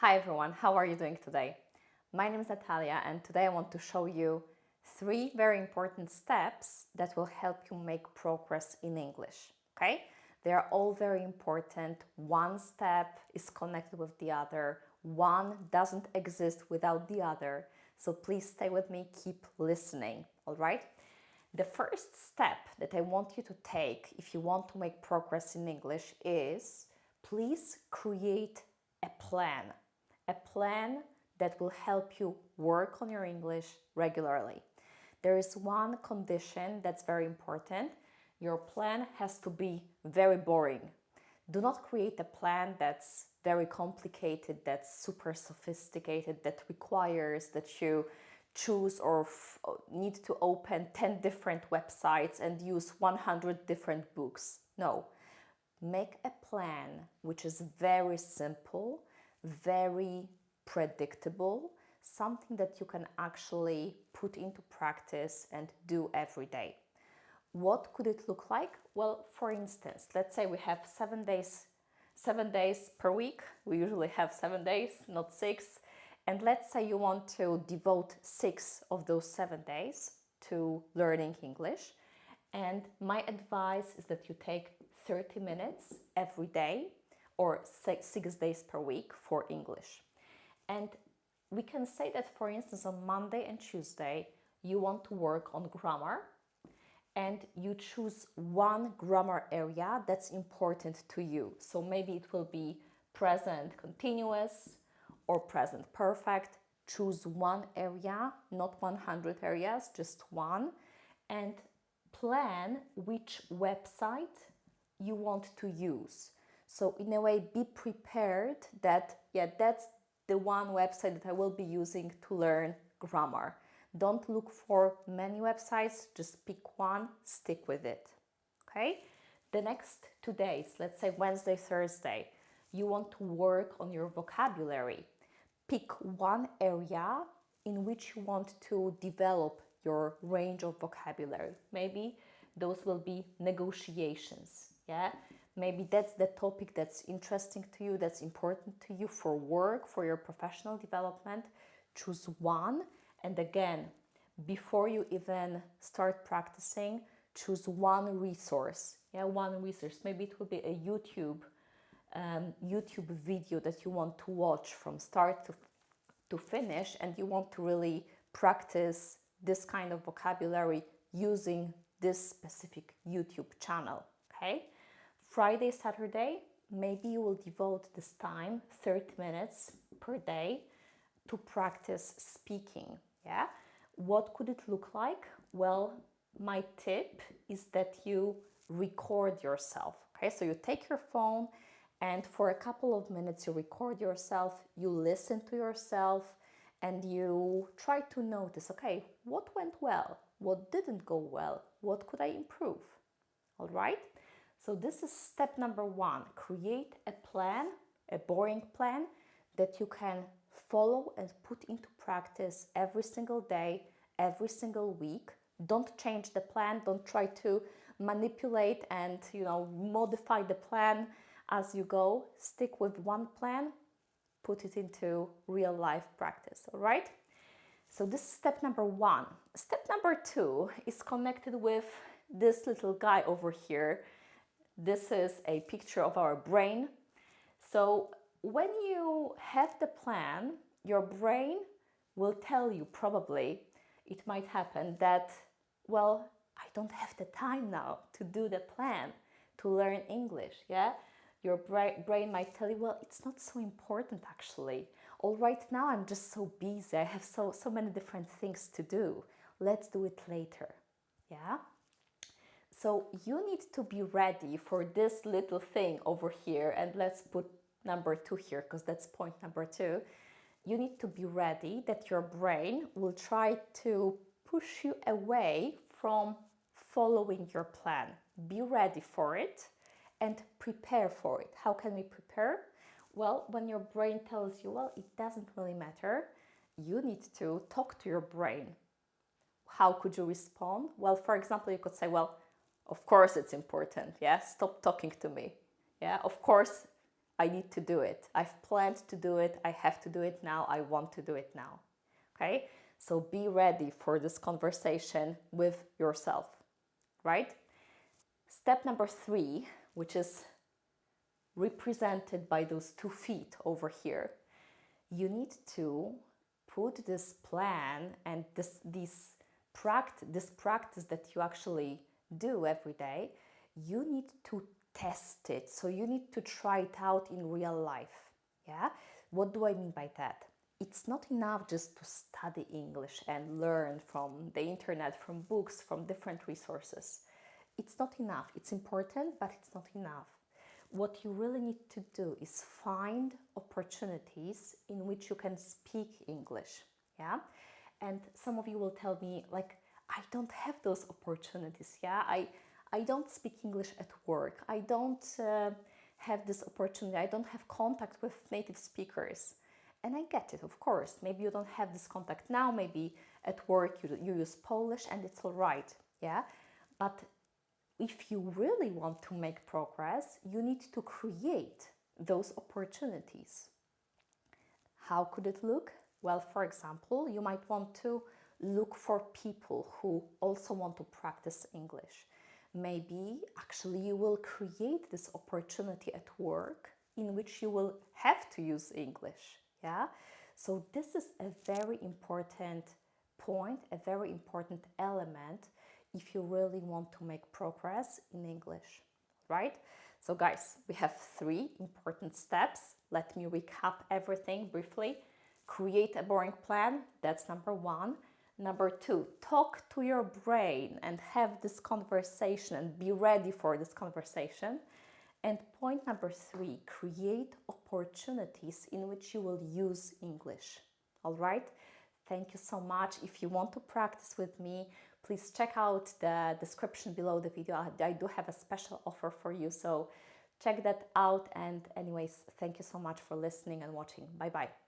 Hi everyone, how are you doing today? My name is Natalia and today I want to show you 3 very important steps that will help you make progress in English, okay? They are all very important. One step is connected with the other. One doesn't exist without the other. So please stay with me, keep listening, all right? The first step that I want you to take if you want to make progress in English is please create a plan that will help you work on your English regularly. There is one condition that's very important. Your plan has to be very boring. Do not create a plan that's very complicated, that's super sophisticated, that requires that you choose or need to open 10 different websites and use 100 different books. No. Make a plan which is very simple, very predictable, something that you can actually put into practice and do every day. What could it look like? Well, for instance, let's say we have 7 days per week. We usually have 7 days, not 6. And let's say you want to devote 6 of those 7 days to learning English. And my advice is that you take 30 minutes every day or 6 days per week for English. And we can say that, for instance, on Monday and Tuesday, you want to work on grammar and you choose one grammar area that's important to you. So maybe it will be present continuous or present perfect. Choose one area, not 100 areas, just one, and plan which website you want to use. So in a way, be prepared that, that's the one website that I will be using to learn grammar. Don't look for many websites, just pick one, stick with it, okay? The next 2 days, let's say Wednesday, Thursday, you want to work on your vocabulary. Pick one area in which you want to develop your range of vocabulary. Maybe those will be negotiations, yeah? Maybe that's the topic that's interesting to you, that's important to you for work, for your professional development. Choose one, and again, before you even start practicing, choose one resource. Yeah, one resource. Maybe it will be a YouTube video that you want to watch from start to finish, and you want to really practice this kind of vocabulary using this specific YouTube channel, okay? Friday, Saturday, maybe you will devote this time, 30 minutes per day, to practice speaking, yeah? What could it look like? Well, my tip is that you record yourself, okay? So you take your phone and for a couple of minutes you record yourself, you listen to yourself, and you try to notice, okay, what went well? What didn't go well? What could I improve? All right? So this is step number 1. Create a plan, a boring plan that you can follow and put into practice every single day, every single week. Don't change the plan. Don't try to manipulate and, modify the plan as you go. Stick with one plan, put it into real life practice, all right? So this is step number 1. Step number 2 is connected with this little guy over here. This is a picture of our brain. So when you have the plan, your brain will tell you probably, it might happen that, well, I don't have the time now to do the plan, to learn English, yeah? Your brain might tell you, well, it's not so important actually. All right, now I'm just so busy. I have so many different things to do. Let's do it later, yeah? So you need to be ready for this little thing over here, and let's put number 2 here because that's point number 2. You need to be ready that your brain will try to push you away from following your plan. Be ready for it and prepare for it. How can we prepare? Well, when your brain tells you, well, it doesn't really matter, you need to talk to your brain. How could you respond? Well, for example, you could say, well, of course it's important, yeah? Stop talking to me, yeah? Of course I need to do it. I've planned to do it. I have to do it now. I want to do it now. Okay? So be ready for this conversation with yourself, right? Step number 3, which is represented by those 2 feet over here. You need to put this plan and this practice that you actually do every day, you need to test it. So you need to try it out in real life. Yeah? What do I mean by that? It's not enough just to study English and learn from the internet, from books, from different resources. It's not enough. It's important, but it's not enough. What you really need to do is find opportunities in which you can speak English. Yeah? And some of you will tell me, like, I don't have those opportunities. Yeah? I don't speak English at work. I don't have this opportunity. I don't have contact with native speakers. And I get it, of course. Maybe you don't have this contact now. Maybe at work you use Polish and it's all right. Yeah? But if you really want to make progress, you need to create those opportunities. How could it look? Well, for example, you might want to look for people who also want to practice English. Maybe actually you will create this opportunity at work in which you will have to use English. Yeah? So this is a very important point, a very important element if you really want to make progress in English, right? So guys, we have 3 important steps. Let me recap everything briefly. Create a boring plan, that's number 1. Number 2, talk to your brain and have this conversation and be ready for this conversation. And point number 3, create opportunities in which you will use English. All right? Thank you so much. If you want to practice with me, please check out the description below the video. I do have a special offer for you, so check that out. And anyways, thank you so much for listening and watching. Bye-bye.